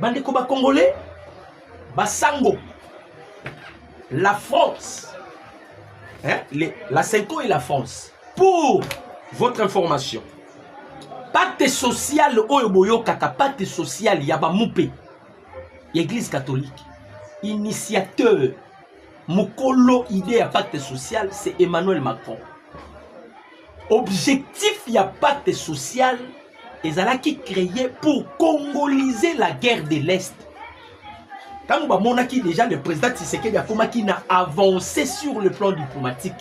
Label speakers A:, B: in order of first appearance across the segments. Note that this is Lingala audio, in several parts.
A: Bandeko ba Congolais, Basango, la France, hein, la Senko et la France. Pour votre information, pacte social Oyoboyo Kaka, pacte social Yaba Moupé, Église catholique, initiateur, Mukolo idée à pacte social, c'est Emmanuel Macron. Objectif y a pacte social, qui créé pour congoliser la guerre de l'Est. Quand on a déjà le président Tshisekedi qui a avancé sur le plan diplomatique.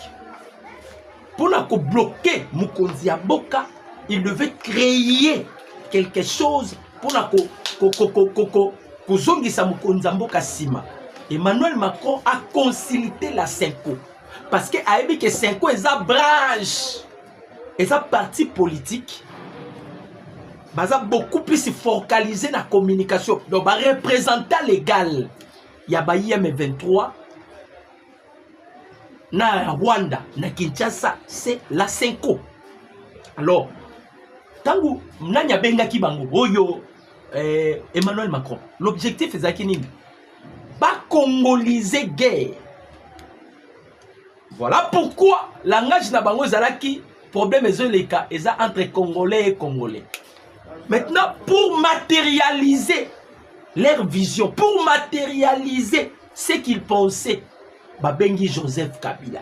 A: Pour bloquer Mukonzi Aboka, il devait créer quelque chose pour Kozongisa Mukonzi Aboka Sima. Emmanuel Macron a consulté la Senko. Parce que a dit que Senko est une branche, est un parti politique. Baza beaucoup plus focalisé dans la communication. Donc, bah, représentant légal, il y a M23, na Rwanda, na Kinshasa, c'est la Senko. Alors, tangu nanya benga kibango, oyo Emmanuel Macron, l'objectif est zakini, pas congoliser guerre. Voilà pourquoi langage na bango zalaki problème ezoleka eza entre Congolais et Congolais. Maintenant, pour matérialiser leur vision, pour matérialiser ce qu'ils pensaient, Babengi Joseph Kabila.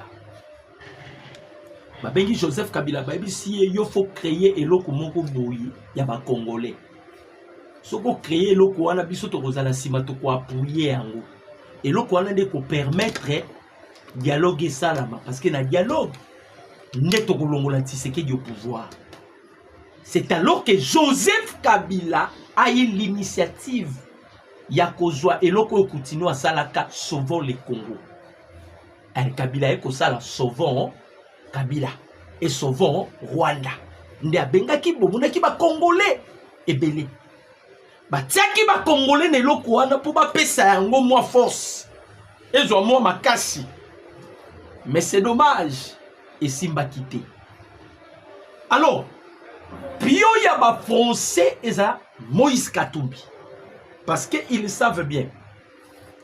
A: Babengi Joseph Kabila, si il faut créer un loko moko boyi, il y a des Congolais. Si vous créez un loko, on a besoin de simato pour appuyer en haut. Et loko, on a de permettre dialogue salama. Parce que dans le dialogue, neto kolongola Tshisekedi au pouvoir. C'est alors que Joseph Kabila a eu l'initiative. Yakozwa et loko continue à salaka sauvons le Congo. Et Kabila est comme ça sauvons Kabila et sauvons Rwanda. Nde benga ki bomuna ki ba Congolais ebele. Ba tiaki ba Congolais ne loko wana pour ba pesa yango moi force. Ezo moi makasi. Mais c'est dommage et Simba quitté. Alors Pio Yaba français et ça Moïse Katumbi. Parce qu'ils savent bien.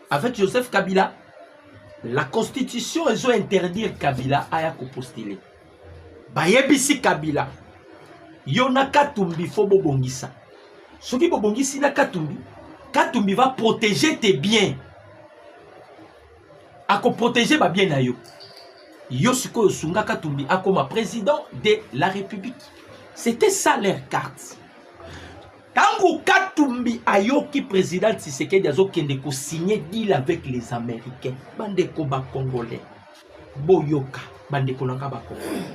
A: Avec Joseph Kabila, la constitution ils ont interdit Kabila à postuler. Bayebisi Kabila. Yona Katumbi faut bobongisa. Ce qui bobongisi na Katumbi, Katumbi va protéger tes biens. Ako protéger ba bien na yo. Yo siko sunga Katumbi comme président de la République. C'était ça leur carte. Tango Katumbi ayoki président Tshisekedi azokende ko signer deal avec les Américains. Bandeko ba Congolais. Boyoka bandeko nanga ba Congolais.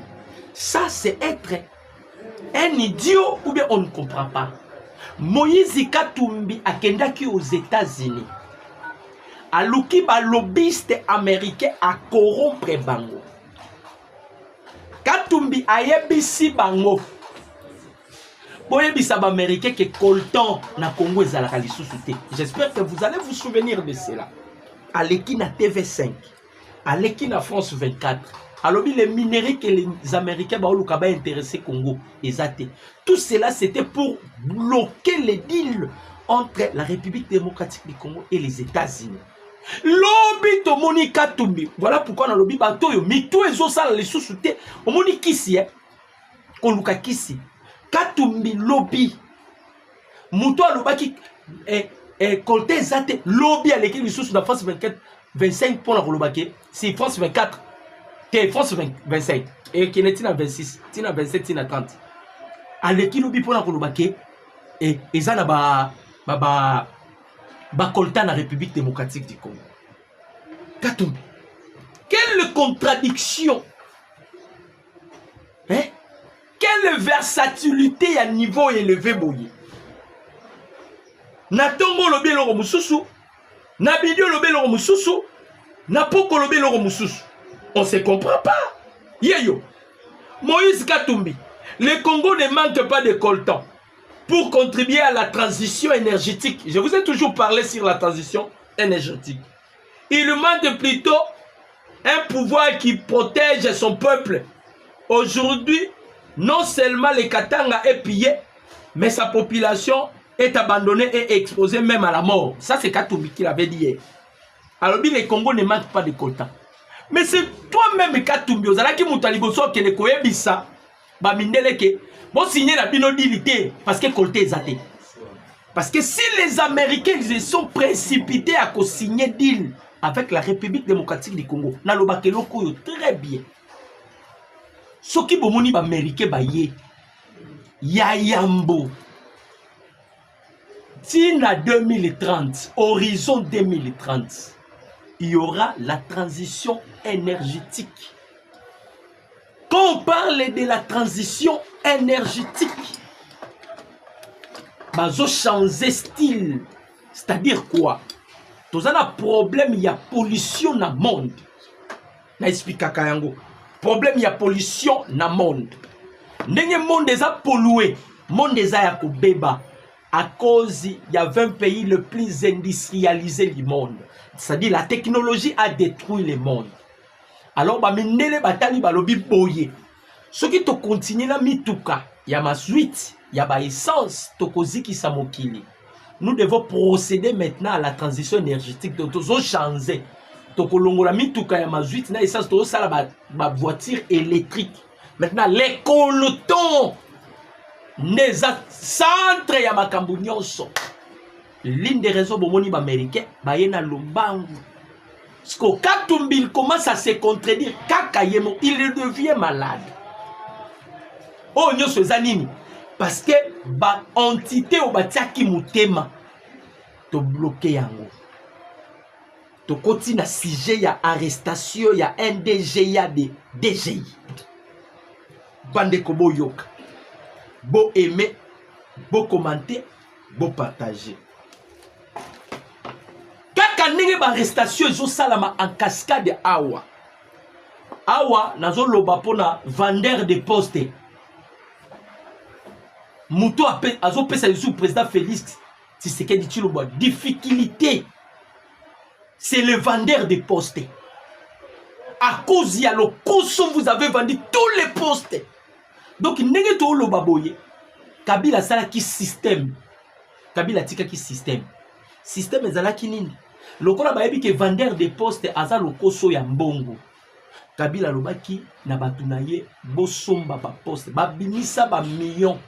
A: Ça c'est être un idiot ou bien on ne comprend pas. Moïse Katumbi akendaki aux États-Unis. Aluki ba lobbyiste américain a corrompre bango. Katumbi ayebisi bango. Boyebisa ba américain que Colton na Congo ezalaka lisusu te. J'espère que vous allez vous souvenir de cela. Aleki na TV5, aleki na France 24. Alors les minéraux que les Américains ba oluka ba intéressé Congo ezate. Tout cela c'était pour bloquer les deals entre la République démocratique du Congo et les États-Unis. Lobby to moni Katumbi. Voilà pourquoi dans lobby bato yo mito ezo sala lisusu te. Omoni kisi koluka kisi. Katumbi lobby. Muto alobaki Colté zate lobby à l'équipe sous la France 24 25 pour la kolobaki. Si France 24 que France 25 et qui n'est pas 26, tina 27, tina 30. À l'équipe lobby pour la kolobaki et ezana ba Colta na République démocratique du Congo. Katumbi. Quelle contradiction. Hein? Quelle versatilité à niveau élevé boye. Na tongo lobe loro mususu, na bidio lobe loro mususu, na poko lobe loro mususu. On se comprend pas. Yeyo. Moïse Katumbi. Le Congo ne manque pas de coltan pour contribuer à la transition énergétique. Je vous ai toujours parlé sur la transition énergétique. Il manque plutôt un pouvoir qui protège son peuple. Aujourd'hui, non seulement les Katanga est pillé, mais sa population est abandonné et exposé même à la mort. Ça, c'est Katumbi qui l'avait dit hier. Alors, le Congo ne manque pas de quota. Mais c'est toi-même, Katumbi, Ozalaki Moutaliboso, qui ne connaît pas ça. Bamindeleke, bon signer la binodilité parce que colté est. Parce que si les Américains ils sont précipités à signer deal avec la République démocratique du Congo, Nalobakeloko très bien. Ce qui bomoni Américain baye, Yayambo. Tina 2030, horizon 2030, il y aura la transition énergétique. Quand on parle de la transition énergétique, bazo changer style, c'est-à-dire quoi? Tous un problème, il y a pollution dans le monde. Na explique kayango. Problème, il y a pollution dans le monde. N'est monde déjà pollué, monde déjà ya kobeba. À cause, il y a 20 pays les plus industrialisés du monde. C'est-à-dire la technologie a détruit le monde. Alors, bah, minele batali balobi boye. Ce qui te continue na mituka, il y a ma suite, il y a ma essence, tokozi qui samokili. Nous devons procéder maintenant à la transition énergétique. Donc, nous devons changer. Tokolongo la mituka, il y a ma suite, na essence, tokozi sala ma voiture électrique. Maintenant, les colotons. Neza centre ya makambu nyonso. L'une des raisons bomoni américain bayena lombangu. Parce que Katumbi il commence à se contredire, kakayemo il devient malade. Oh nyonso zanini parce que ba entité o batiaki mutema to bloquer yango. To continue na sujet ya arrestation ya NDG ya de DGI. Bande kobo yoka. Beau aimer, beau commenter, beau partager. Kaka ndenge ba arrestation zo salama en cascade awa. Awa nazo loba pona vendeur de poste. Muto azo pesa sous président Félix Tshisekedi Tshilombo difficulté. C'est le vendeur de postes. À cause y a le coso vous avez vendu tous les postes. Donc ndenge to lo baboye Kabila sala ki système. Kabila tika ki système. Système ezala ki nini? Lokola bayebi ke vendeur de postes aza lo koso ya mbongo. Kabila lobaki na batu na ye bosomba ba poste, ba binisa ba millions.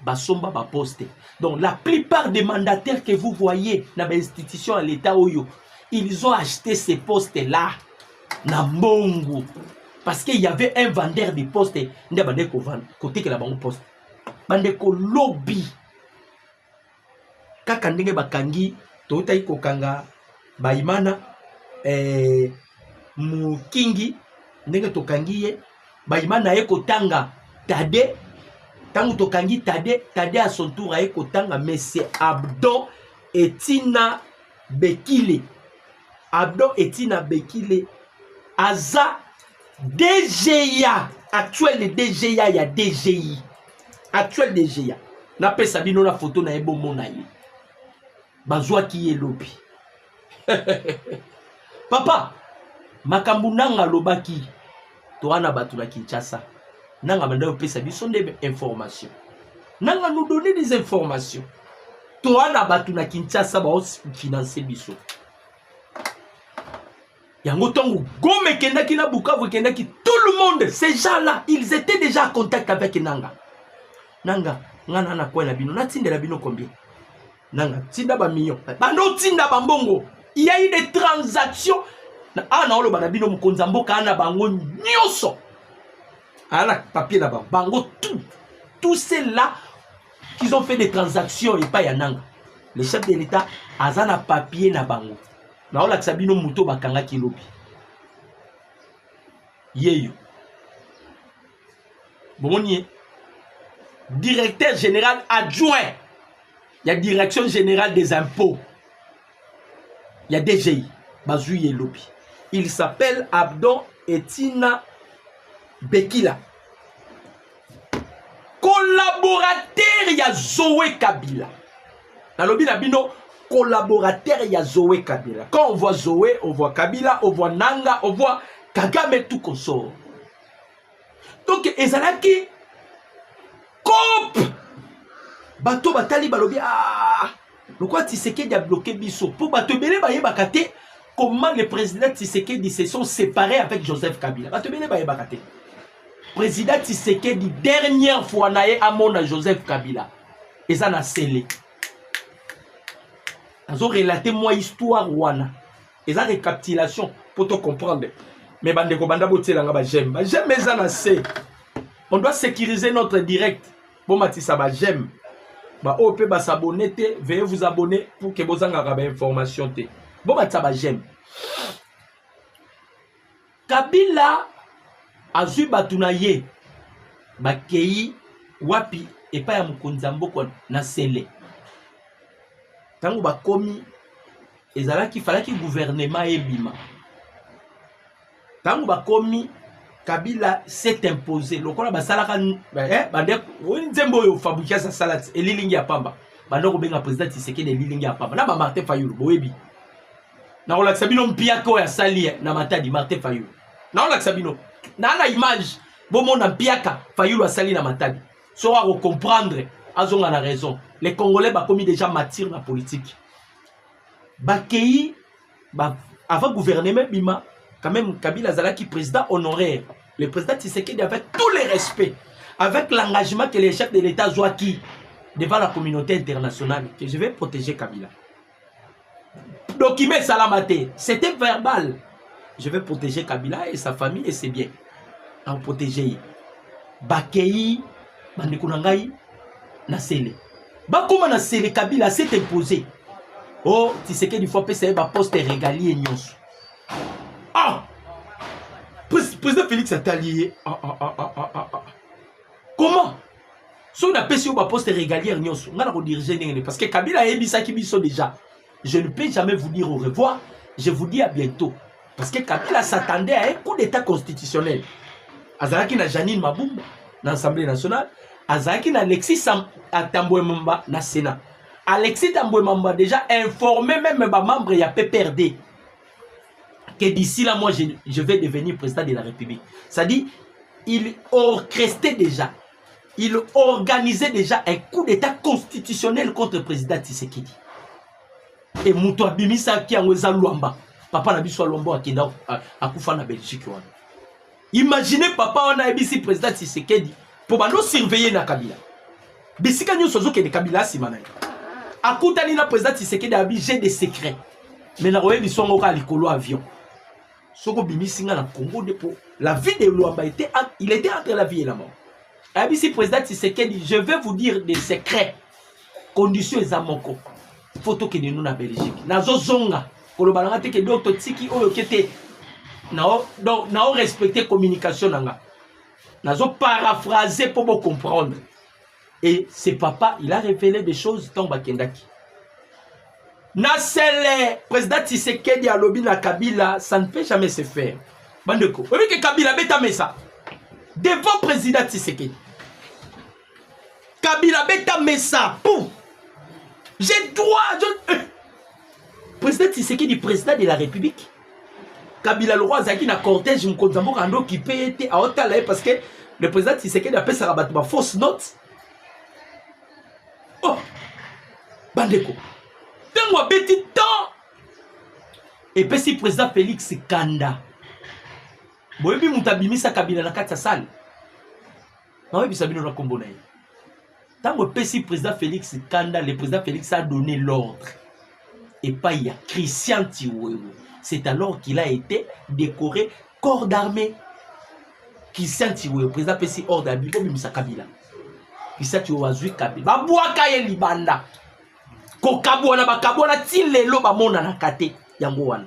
A: Basomba ba poste. Donc la plupart des mandataires que vous voyez dans les institutions à l'état oyo, ils ont acheté ces postes là na mbongo parce qu'il y avait un vendeur de postes nde bande ko vendre côté que la bango poste bande ko lobby kaka ndenge bakangi to tai ko kanga baimana mukingi ndenge to kangiye baimana ye ko tanga tade. Tango tokangi Tade à son tour a ekotanga monsieur Abdon Etina Bekile. Abdon Etina Bekile Aza DGA. Actuel DGA, il y a DGI. Actuel DGA. Na pe sabino la photo na ebo mona ye. Bazwa ki elobi. Papa, makambu nanga lobaki. Toana batu na Kinshasa. Nanga manda pesa biso des informations. Nanga nous donner des informations. Toi na batu na Kinshasa ba financer biso. Yango tongo gome kenda ki na Bukavu kenda ki tout le monde ces gens-là ils étaient déjà en contact avec Nanga. Nanga ngana na kwa na bino na tindela bino combien? Nanga tinda ba millions. Bando tinda ba mbongo. Il y a eu des transactions. Ah na olo ba na bino mukonza mboka ana bango nyonso. Alors, papier là-bas, bango, tous ceux-là qui ont fait des transactions et pas yananga. Le chef de l'État a un papier na bango. Na ola sabino muto bakanga kilobi. Yeyo. Bonnier. Directeur général adjoint. Il y a direction générale des impôts. Il y a DGI. Bazouye lobi. Il s'appelle Abdon Etina Bekila. Collaborateur ya Zoé Kabila. Dans le bino collaborateur ya Zoé Kabila. Quand on voit Zoé, on voit Kabila, on voit Nanga, on voit Kagame tout consort. Donc ezalaki cop bato batali balobi ah pourquoi Tshisekedi a bloqué biso pour bato belé ba yeba kate comment le président Tshisekedi se sont séparés avec Joseph Kabila bato belé ba yeba kate président Tshisekedi dernière fois naé amona Joseph Kabila eza na scellé azo relater moi histoire wana eza récapitulation pour te comprendre mais bande ko banda botelanga ba j'aime eza na C on doit sécuriser notre direct bon matisa ba j'aime ba OP ba s'abonner te veuillez vous abonner pour que vous avez des informations te bon matisa ba j'aime Kabila azui batuna ye bakei wapi epa ya mukonza mboko na sele tango bakomi ezalaki falaki gouvernement ebima tango bakomi Kabila s'est imposé lokola basalaka bande nzembo yo fabriquer sa salade elilingi ya pamba bande ko benga président Tshisekedi elilingi ya pamba na ba Martin Fayulu boyebi na ko lakisa bino mpia ko ya sali na matadi Martin Fayulu na ko lakisa bino na image bomona mpiaka Fayulu asali na matadi so à comprendre azonga na raison les Congolais bakomi déjà mature na politique bakei ba avant gouvernement bima quand même Kabila Zalaki président honoraire le président Tshisekedi avec tous les respects avec l'engagement que les chefs de l'État ont acquis devant la communauté internationale que je vais protéger Kabila document salamate c'était verbal je vais protéger Kabila et sa famille et ses biens en protéger bakei bandikunangai na sele bakoma na sele Kabila s'est imposé oh Tshisekedi faut passer ba poste régalier nyonso ah président Félix Attali comment si on a passé ba poste régalier nyonso ngana ko diriger ndenge parce que Kabila ebisaki biso déjà je ne peux jamais vous dire au revoir je vous dis à bientôt parce que Kabila s'attendait à un coup d'état constitutionnel azalaki na Janine Mabumba dans l'Assemblée nationale azalaki na Alexis Tambwe Mamba na Sénat Alexis Tambwe Mamba déjà informé même ba membre ya PPRD que d'ici là moi je vais devenir président de la République c'est-à-dire il orchestrait déjà il organisait déjà un coup d'état constitutionnel contre le président Tshisekedi et muto abimisa ki angweza Luamba papa na biso Luamba akenda akufa na Belgique wana imaginez papa on a ebisi président Tshisekedi pour bando surveiller na Kabila bisika nyonso zoke de Kabila simana akutani na président Tshisekedi abigé des secrets mais na roye biso ngoka likolo avion soko bimisinga na Congo de pour la vie de Luamba il était entre la vie et la mort abisi président Tshisekedi je vais vous dire des secrets conditions ezamoko photo que nous na Belgique nazo zonga koloba nga te ke docteur tiki oyo kete nao respecter communication nanga nazo paraphraser pour me comprendre et c'est papa il a révélé des choses tant bakendaki na sele président Tshisekedi a lobby na Kabila ça ne peut jamais se faire bandeko oui que Kabila beta mesa devant président Tshisekedi Kabila beta mesa pouf j'ai droit président Tshisekedi président de la République Kabila le roi Zaki na cortège mkonzambo kando qui peut être à hôtel parce que le président Tshisekedi a fait sa rabat ma fausse note oh bandeko tango petit temps et puis si président Félix Kanda boyebi mutabimisa Kabila na kati ya salle na webi sabino na kombo na ye tango pesi président Félix Kanda le président Félix a donné l'ordre et pas il y a Christian Tiwewe c'est alors qu'il a été décoré corps d'armée Christian Tiwewe président pesi ordre abiko bimisa Kabila Christian Tiwewe azui Kabila babwaka ye libanda ko kabwana bakabwana tilelo bamona na kate yango wana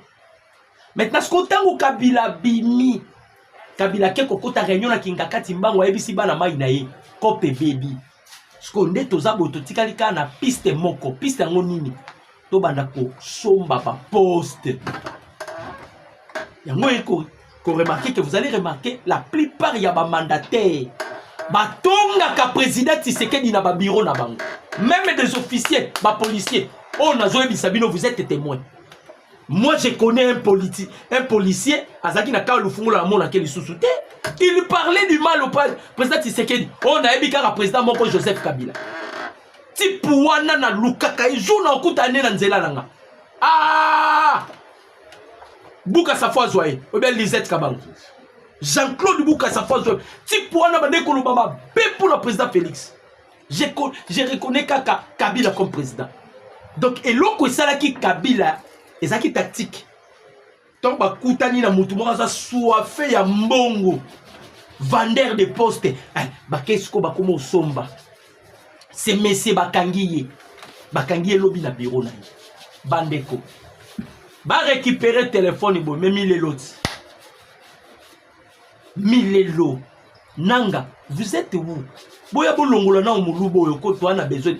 A: maintenant ce que tango Kabila bimi Kabila ke kokota réunion na Kingakati mbango ayebisi bana mai na ye kope baby sko nde tozabo totikalika na piste moko piste yango nini to banda ko somba ba poste yango eko ko remarquer que vous allez remarquer la plupart ya ba mandataires batonga ka président Tshisekedi na ba bureau na bango même des officiers ba policiers on a zoé bisabino vous êtes témoin moi je connais un policier azaki na ka lufungu la mona ke lisusuté il parlait du mal au président Tshisekedi on a ebika ka président moko Joseph Kabila type wana na lukaka ejour na okuta ne na nzela nanga. Ah! Bouka Safwa Zoye, ou bien Lisette Kabango. Jean-Claude Bouka Safwa Zoye. Type wana bande kolobama bé pour le président Félix. Je reconnais Kabila comme président. Donc eloko esala ki Kabila ezaki tactique. Donc bakutani na mutu moko za soifé ya mbongo. Vendeur de poste. Bakesko bakoma osomba. C'est monsieur bakangiye. Bakangiye lobi na bureau na ye. Bandeko. Ba récupérer téléphone bo mais 1000 lots. 1000 lots. Nanga, vous êtes où? Boya bolongola na omulubo yo ko to na besoin.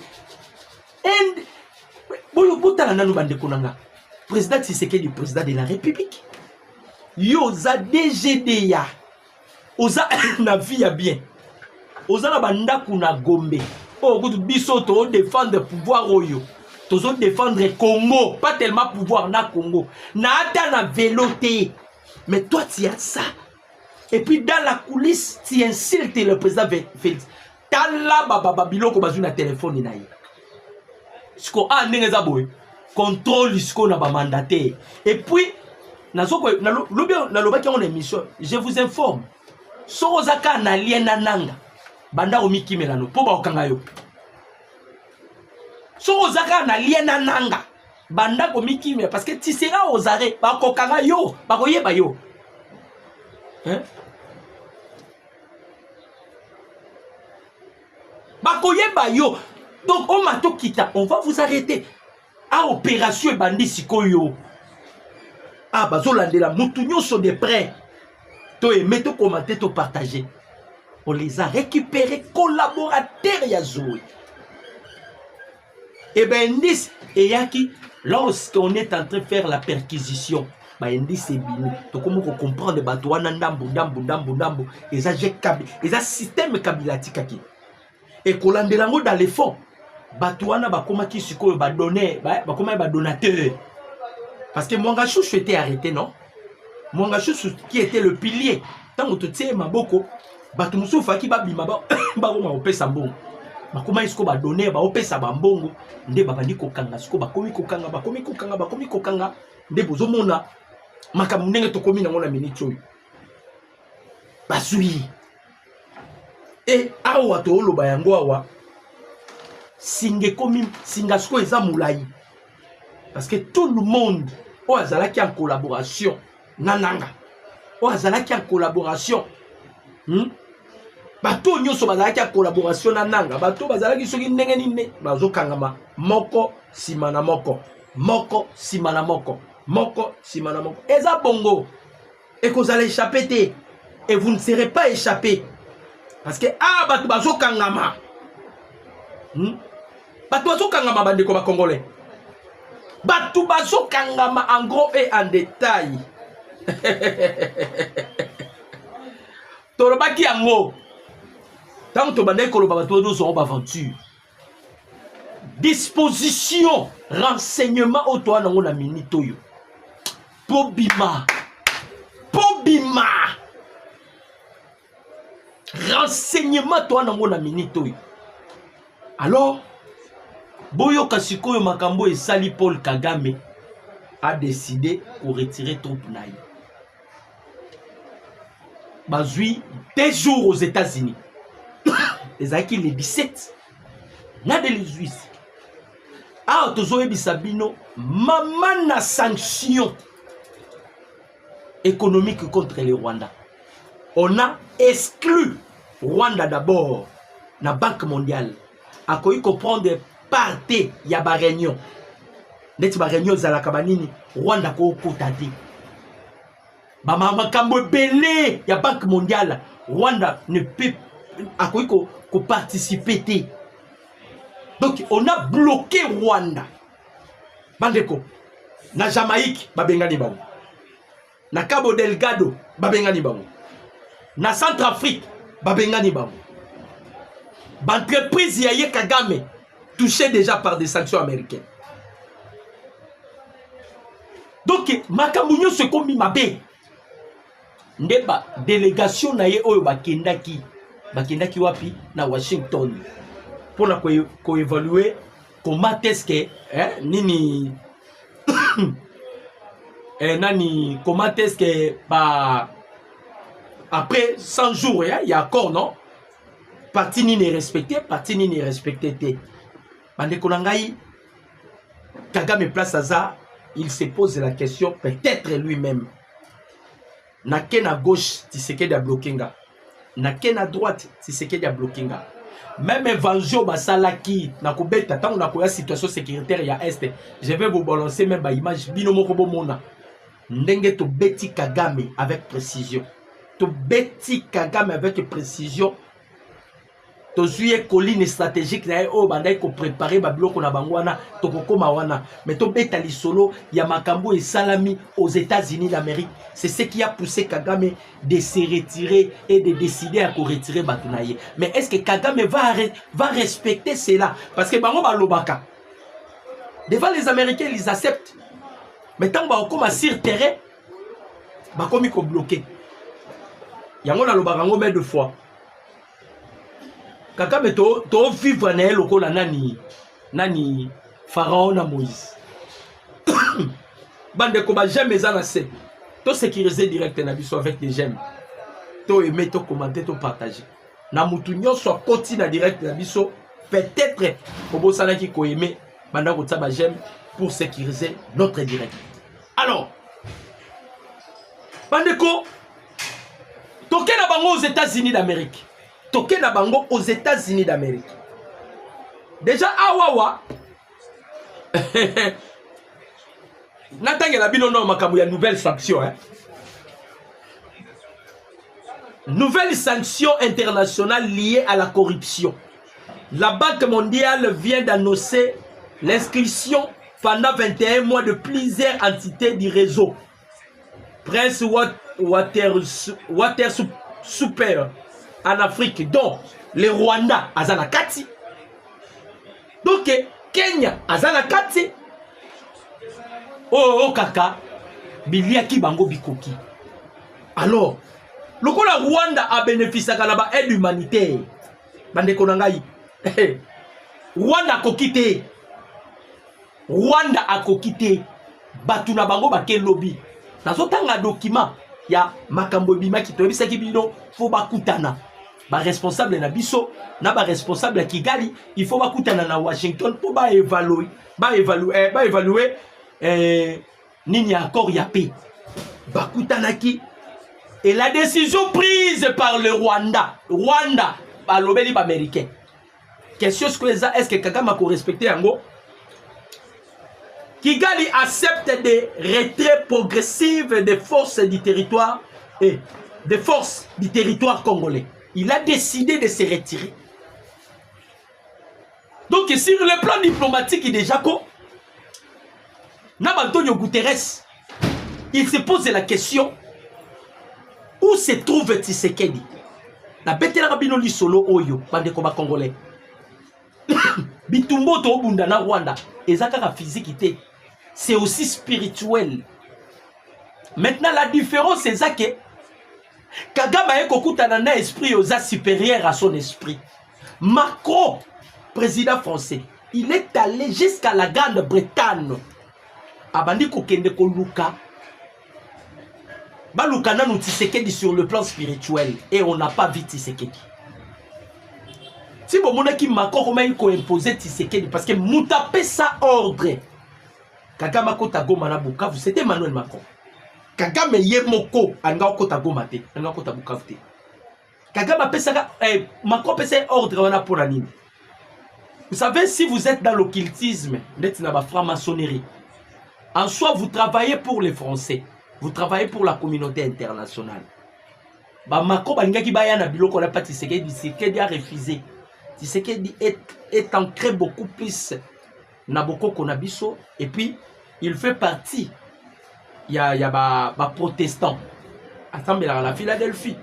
A: And boyo botala nanu bandeko nanga. Président Tshisekedi, président de la République. Yo za DGDA. Oza na vie ya bien. Oza na bandaku na Gombe. Oh, biso to défendre pouvoir oyo. Tozo défendre Congo, pas tellement pouvoir na Congo. Na ata na véloté. Mais toi tu as ça. Et puis dans la coulisse, tu insultes le président Félix. Tala baba biloko bazu na téléphone na ye. Siko a ndengeza boy. Contrôle siko na ba mandataire. Et puis nazoko na lobaki on émission, je vous informe. Sorozaka na liena nanga. Banda omiki melano po ba okanga yo. Sorozaka na liena nanga. Banda komiki me parce que tu seras aux arrêts ba kokanga yo, ba koyeba yo. Hein? Ba koyeba yo. Donc on m'a tout quitté, on va vous arrêter. À opération bandi sikoyo. Ah bazolandela mutu nyonso de près. To aimer, to commenter, to partager. On les a récupérés collaborateurs ya Zoé. Et ben indice et yaki lorsqu'on est en train de faire la perquisition, bah indice c'est bini. To comment comprendre bato wana ndambo et ça j'ai kabi, et ça système kabilatika ki. Et kolandelango dans les fonds. Bato wana ba koma ki siko ba donner, ba koma ba donateur. Parce que Mwanga Chouchou était arrêté, non? Mwanga Chouchou qui était le pilier. Tant que tu sais, Maboko, Bato Moussou Faki Babima, Baboma Opesa Mbongo. Bakoma isko ba donner, ba Opesa Bambongo, Nde Babani Kokanga, Sko Bakomi Kokanga, Nde Bozomona, Makamunenge Tokomi Namona Minichoy. Basui. Et Awa Toolo Bayango Awa, Singekomi, Singasko Eza Moulaï. Parce que tout le monde, oh azala qui en collaboration, nananga, oh azala qui en collaboration, bato nyoso bazala qui en collaboration nananga, bato bazala qui soki ndenge nini, bazo kangama, moko simana moko, eza bongo, et que vous allez échapper, et vous ne serez pas échappé, parce que ah bato bazo kangama, bato bazo kangama bande comme congolais. Batou bazo kangama en gros et en détail. Torobaki ango. Tant que bande koloba batou nous serons aventure. Disposition, renseignement au toit nango na minito yo. Pobima. Renseignement toi nango na minito yo. Alors Boyo Kasikoyo Makambo et Sali Paul Kagame a décidé pour retirer troupes naï. Bazui 2 jours aux États-Unis. Les acquis les 17. N'a de les 8. Ah, Tozoe Bisabino, maman na sanction économique contre les Rwandais. On a exclu Rwanda d'abord, la Banque mondiale. A quoi comprendre parté ya ba réunion. Neti ba réunion za la kabanini Rwanda ko kotati. Ba mama kambo belé ya Banque mondiale. Rwanda ne peut a quoi ko participer. Donc on a bloqué Rwanda. Bandeko na Jamaïque ba bengani bango. Na Cabo Delgado ba bengani bango. Na Centrafrique ba bengani bango. Ba entreprise ya ye Kagame touché déjà par des sanctions américaines. Donc, Makamounio se commis ma bé. Ndeba délégation na ye oyo bakendaki wapi na Washington. pour la évaluer comment est-ce que nini nani comment est-ce que bah après 100 jours il y a accord non parti ni respecté parti ni respecté bande konangai Kagame place Aza il se pose la question peut-être lui-même na ken à gauche Tshisekedi a bloqué nga na ken à droite Tshisekedi a bloqué nga même Evanjo basalaki na kobeta tango na koya situation sécuritaire ya est je vais vous balancer même ba image bino moko bomona ndenge to beti Kagame avec précision to beti Kagame avec précision to zuye colline stratégique na o bandai ko préparer ba biloko na bangwana to kokoma wana mais to beta lisolo ya makambo et salami aux États-Unis d'Amérique c'est ce qui a poussé Kagame de se retirer et de décider à retirer Batunaye. Mais est-ce que Kagame va respecter cela parce que bango ba lobaka devant les Américains ils acceptent mais tant ba okoma sur terrain ba komi ko bloquer yango na lobaka ngo deux fois Kagame to vivre na lokola nani Pharaon na Moïse bande ko ba jamais za na se to sécuriser direct na biso avec des j'aime to aimer to commenter to partager na mutu nyonso koti na direct na biso peut-être ko bosana ki ko aimer banda ko tsa ba j'aime pour sécuriser notre direct. Alors bande ko toke na bango aux États-Unis d'Amérique toke na bango aux États-Unis d'Amérique. Déjà awawa natangela bino no makambo ya nouvelle sanction nouvelle sanction internationale liée à la corruption. La Banque mondiale vient d'annoncer l'inscription pendant 21 mois de plusieurs entités du réseau Prince Water Super en Afrique, dont le Rwanda Azanakati, donc Kenya Azanakati, oh kaka biliaki bango bikoki. Alors le Rwanda a bénéficié de l'aide humanitaire. Bande konangai Rwanda a kokité. Rwanda a kokité. Batuna bango bake lobby. Nazotanga document ya makambo bima ki toyebisa ki bino faut bakutana. Ba responsable na biso na ba responsable ya Kigali, il faut bakutana na Washington pour évaluer nini accord ya paix. Bakutanaki et la décision prise par le Rwanda balobeli américain. Question est-ce que Kagame a respecté yango? Kigali accepte des retraits progressifs des forces du territoire et des forces du territoire congolais. Il a décidé de se retirer. Donc sur le plan diplomatique déjà Antonio Guterres, il se pose la question où se trouve Tshisekedi. Na betela bino li solo oyo bande ko ba congolais. Bitumbo to bunda na Rwanda ezaka physique, c'est aussi spirituel. Maintenant la différence c'est ça que Kagame ekokutana na esprit oza supérieur à son esprit. Macron, président français, il est allé jusqu'à la Grande-Bretagne. Abandi kokende ko luka. Baluka na Tshisekedi sur le plan spirituel et on n'a pas vu Tshisekedi. Si vous voulez que Macron comment imposer Tshisekedi parce que Moutapé sa ordre. Kagame kota goma na Bukavu, c'était Emmanuel Macron. Kagame yemoko anga kota goma te, anga kota Bukavu te. Kagame pesa Macron pesa ordre wana pour la nini. Vous savez, si vous êtes dans l'occultisme, vous êtes dans la franc-maçonnerie. En soi, vous travaillez pour les Français. Vous travaillez pour la communauté internationale. Macron balingaki bayana biloko na pas Tshisekedi a refusé. Tshisekedi est ancré beaucoup plus Naboko Konabiso et puis il fait partie il y a protestants. Attendez là la Philadelphie.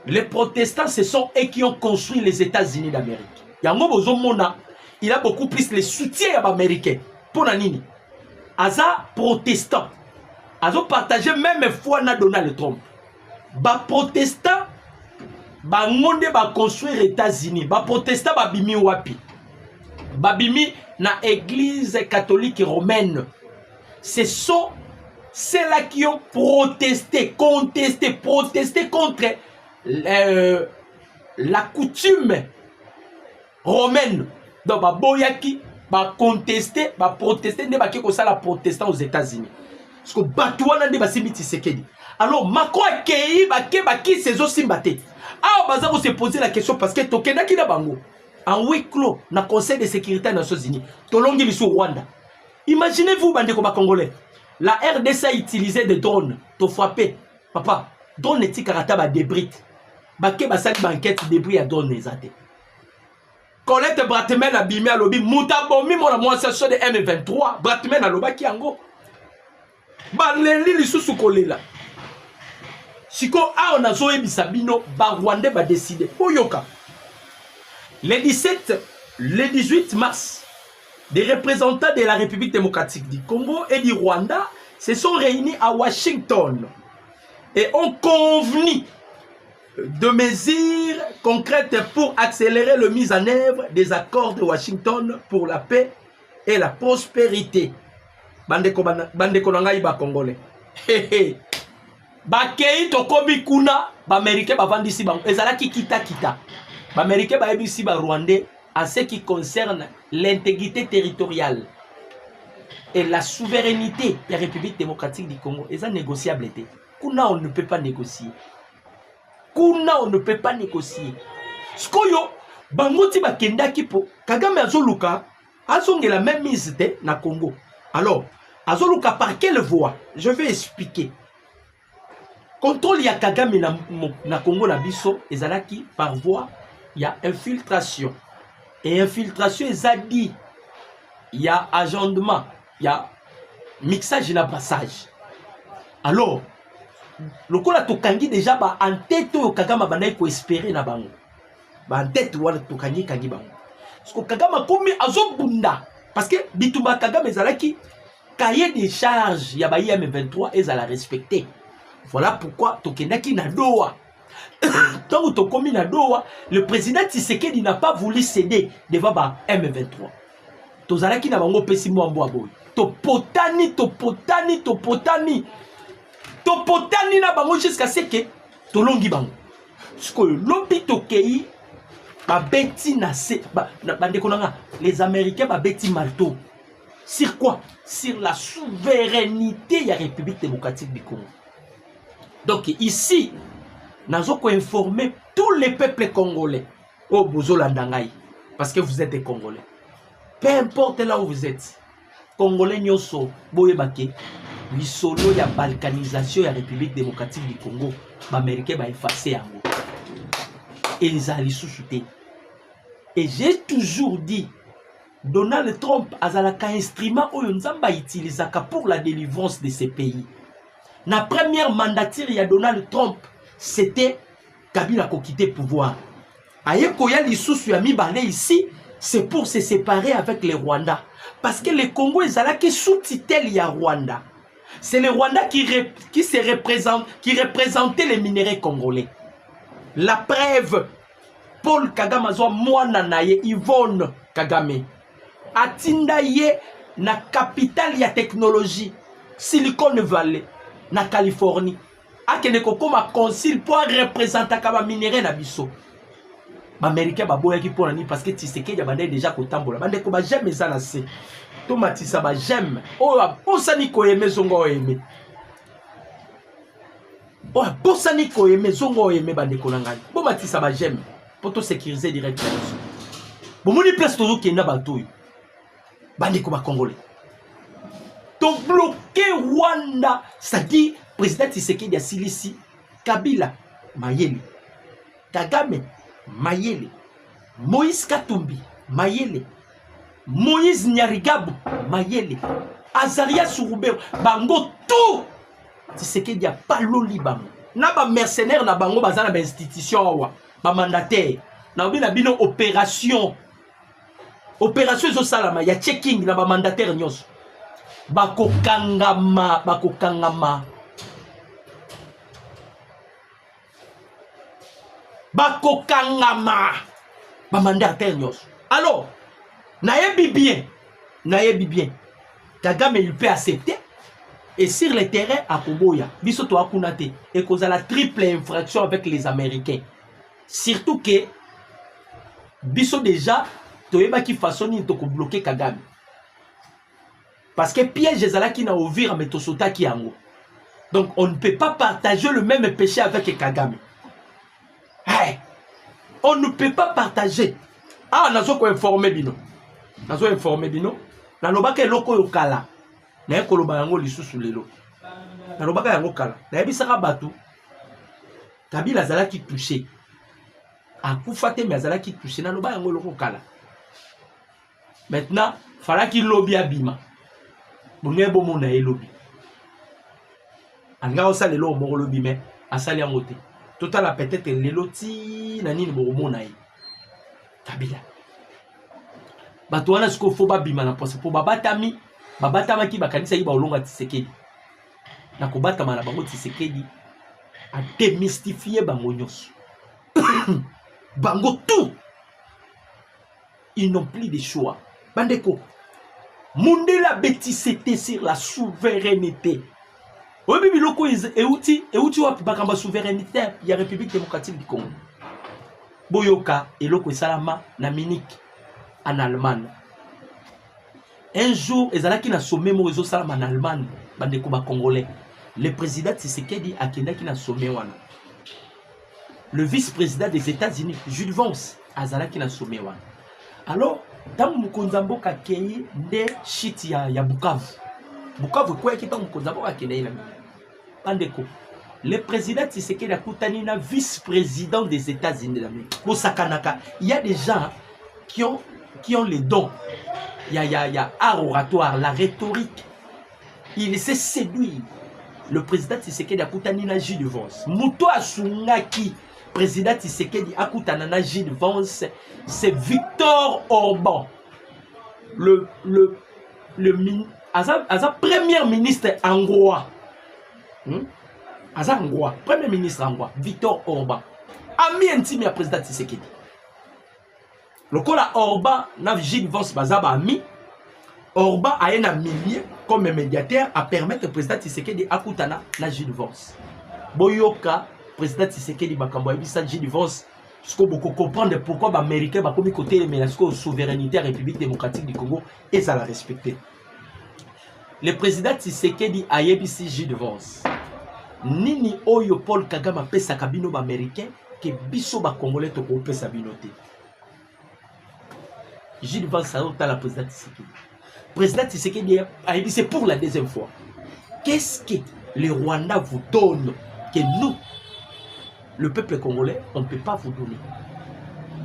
A: Les protestants ce sont eux qui ont construit les États-Unis d'Amérique. Yango bozomona, il a beaucoup plus le soutien américain. Pour nini? Aza protestant. Azo partagé même foi na Donald Trump. Ba protestant ba monde ba construire les États-Unis. Ba protestant ba bimi wapi. babimi na église catholique romaine. Ce sont ceux-là qui ont protesté contre la coutume romaine. Donc, baboyaki, contester, protester, ne baki ko sala protestant aux États-Unis. Parce que batouana ne basimi Tshisekedi. Alors, Macron a kei baki ces simbate. Ah, baza vous se poser la question parce que tokenda ki na bango. En huis clos, na Conseil de sécurité des Nations Unies. Tolongi biso Rwanda. Imaginez-vous, bande comme Congolais. La RDC a utilisé des drones pour frapper. Papa, drone est karata ba débris. Baké basali banquette débris à drone les até. Colette Bratmen a bimé à lobby. Moutabomi mon association de M23. Bratmen a lobaki ango. Baleli li sous kolela. Siko a on a zoé bisabino. Ba Rwandais ba décider. Oyoka. Le 18 mars. Des représentants de la République démocratique du Congo et du Rwanda se sont réunis à Washington et ont convenu de mesures concrètes pour accélérer la mise en œuvre des accords de Washington pour la paix et la prospérité. Bandeko nangai ba Congolais. Bakei tokobi kuna ba Américain ba vandisi ba ezalaki kita. Ba Américain ba ebisi ba Rwandais en ce qui concerne l'intégrité territoriale et la souveraineté de la République démocratique du Congo, est négociable. Kuna on ne peut pas négocier. Skoyo, bangoti bakenda kipo, Kagame azoluka, azonge la même mise na Congo. Alors, azoluka par quelle voie? Je vais expliquer. Contrôle ya Kagame na Congo na biso, ezalaki par voie, il y a infiltration. Et infiltration, il y a agendement, il y a mixage et brassage. Alors, le coup là, tokangi déjà en tête au Kagama banaï ko espérer na bango. En tête ou tokangi kangi bango. Parce que Kagama komi azobunda. Parce que bitumba Kagame ezalaki cahier des charges ya ba M23 ezala respecté. Voilà pourquoi tokendaki na doa. Tant que tu na doa, le président Tshisekedi n'a pas voulu céder devant M23. Tozalaki na bango pesi mwambo aboy. Topotani na bango jusqu'à ce que tolongi bango. Parce que lobi tokei ba beti na se bande konanga les Américains ba beti malto. Sur quoi? Sur la souveraineté de la République démocratique du Congo. Donc ici nous avons informé tous les peuples congolais. Oh, Bozolandangaï. Parce que vous êtes des Congolais. Peu importe là où vous êtes. Congolais nyoso, boyebake. L'isolo ya balkanisation ya République démocratique du Congo. L'Américain va effacer en haut. Et ils allaient sous-souter. Et j'ai toujours dit, Donald Trump a un instrument où nous avons utilisé pour la délivrance de ces pays. La première mandature, il y a Donald Trump. C'était Kabila qui quitté le pouvoir. Ayekoya Lissoussou Yami Balé ici, c'est pour se séparer avec les Rwandais. Parce que les Congo, ils allaient sous-titel ya Rwanda. C'est les Rwandais qui représentaient les minéraux congolais. La preuve, Paul Kagame azwa mwana naye Yvonne Kagame. Atindaye na capitale ya technologie Silicon Valley na Californie. Akene kokoma concile pour représenter kaba minéraux na biso. Ba américain ba boya ki pona ni parce que Tshisekedi ya bande déjà kotambola. Bande ko ba jamais ça na se. Tomatisa ba j'aime. Oh posani ko yeme zongo yeme. Oh posani ko yeme zongo yeme bande ko nangani. Bo matisa ba j'aime pour tout sécuriser directement. Bon moni place toujours qui na ba toy. Bande ko ba congolais. To bloquer Rwanda, ça dit président Tshisekedi a silisi Kabila Mayele, Kagame Mayele, Moïse Katumbi Mayele, Moïse Nyarigabu Mayele, Azaria Souroubé, bango tout Tshisekedi a pas loli bango. Na ba mercenaire na bango bazana ba institution awa, ba mandataire. Na bino bino opération zo salama ya checking na ba mandataire nyos. Bakokangama. Ba mandataire nyos. Alors, Nayebi bien. Kagame il peut accepter. Et sur le terrain à Koboya, biso to akunate et cause la triple infraction avec les Américains. Surtout que biso déjà toyeba ki façonni to ko bloquer Kagame. Parce que piège ezalaki na ovira mais tosota ki yango. Donc on ne peut pas partager le même péché avec Kagame. Hey, on ne peut pas partager. Ah, nazo ko informer bino. Nazo informer bino. Na lobaka eloko yokala. Na ekoloba yango lisusu lelo. Na lobaka yango kala. Na yebisaka bato. Kabila azalaki touché. Akufa te mais azalaki touché. Na lobaka yango eloko kala. Maintenant, falaki lobby abima. Bonge bomo na elobi. Anga osa lelo mo lobby mais asali yango te. Total peut-être lelo ti na nini bomo na e. Kabila. Bato wana siko fo babima na poste po babatami. Babatama ki bakanisa yi ba olonga Tshisekedi. Na kobatama na bango Tshisekedi a démystifier bango nyonso. Bango tout. Ils n'ont plus de choix. Bandeko. Mundela bétissété sur la souveraineté. Obi biloko euti wapi bakamba souveraineté ya République démocratique du Congo. Boyoka eloko esalama na Munich en Allemagne. Un jour, ezalaki na sommet mo ezo salama en Allemagne, bandeko ba congolais. Le président Tshisekedi akendaki na sommet wana. Le vice-président des États-Unis, Jules Vance, azalaki na sommet wana. Alors, tant mukonzambo ka keye nde shit ya Bukavu. Bukavu kwa ki tant mukonzambo ka kende ina. Bandeko. Le président Tshisekedi akutani na vice-président des États-Unis d'Amérique. Pour sakanaka, il y a des gens qui ont les dons. Il y a art oratoire, la rhétorique. Il sait séduire. Le président Tshisekedi akutani na J de Vance. Muto asungaki président Tshisekedi akutana na J de Vance, c'est Victor Orban. Le premier ministre hongrois. Hongrois, premier ministre hongrois, Victor Orban. Ami intime à président Tshisekedi. Le cola Orban n'a J de Vance bazaba ami. Orban a un milieu comme médiateur à permettre au président Tshisekedi akutana na J de Vance. Boyoka président Tshisekedi bakambo ebisa J de Vance. Ce qu'on peut comprendre pourquoi les Américains ont mis côté de la souveraineté de la République démocratique du Congo et ça l'a respecté. Le président Tshisekedi a yebisi J de Vance. Nini Oyo Paul Kagame a pesa kabino américain que biso ba congolais to ko pesa binoté. J de Vance a la président Tshisekedi. Président Tshisekedi a dit c'est pour la deuxième fois. Qu'est-ce que le Rwanda vous donne que nous, le peuple congolais, on ne peut pas vous donner?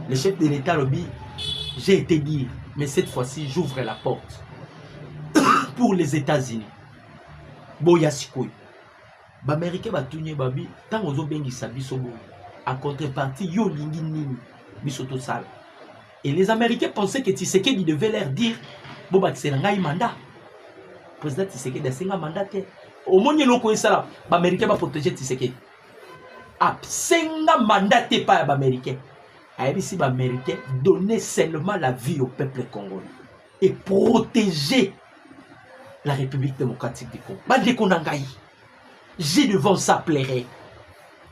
A: Le chef de l'État lobby, j'ai été dire, mais cette fois-ci, j'ouvre la porte pour les États-Unis. Boya sikoy. L'Américain va tourner babi, tant aux obengi sabi sobo. En contrepartie, yo lingi nini, bisoto sale. Et les Américains pensaient que Tshisekedi devait leur dire, boba c'est un mandat. Le président Tshisekedi a un mandat. Au moins, il y a un Américain va protéger Tshisekedi. Ah, c'est un mandat pas l'Américain. Si l'Américain donner seulement la vie au peuple congolais et protéger la République démocratique du Congo. J'ai devant ça plairait.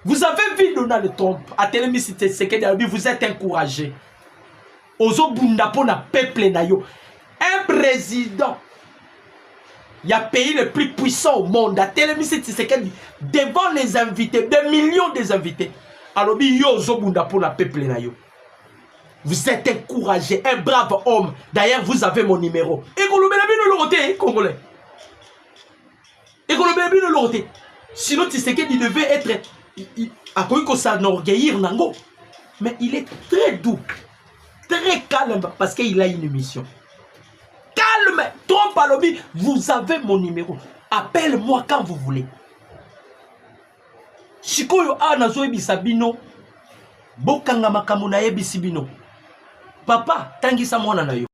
A: Vous avez vu Donald Trump à Télémis Tshisekedi, vous êtes encouragé. Ozo bunda pona peuple nayo. Un président. Il y a un pays le plus puissant au monde. À Télémis Tshisekedi, devant les invités, des millions d'invités. Alors, vous êtes encouragé, un brave homme. D'ailleurs, vous avez mon numéro. Congolais. Sinon, Tshisekedi devait être. À quoi il s'enorgueillir, Nango. Mais il est très doux, très calme, parce qu'il a une mission. Calme, trompe à lobby, vous avez mon numéro. Appelle-moi quand vous voulez. Shikoyo a nazo ebisabino, bokanga makamuna ebisibino. Papa, tangisa mwana na yo.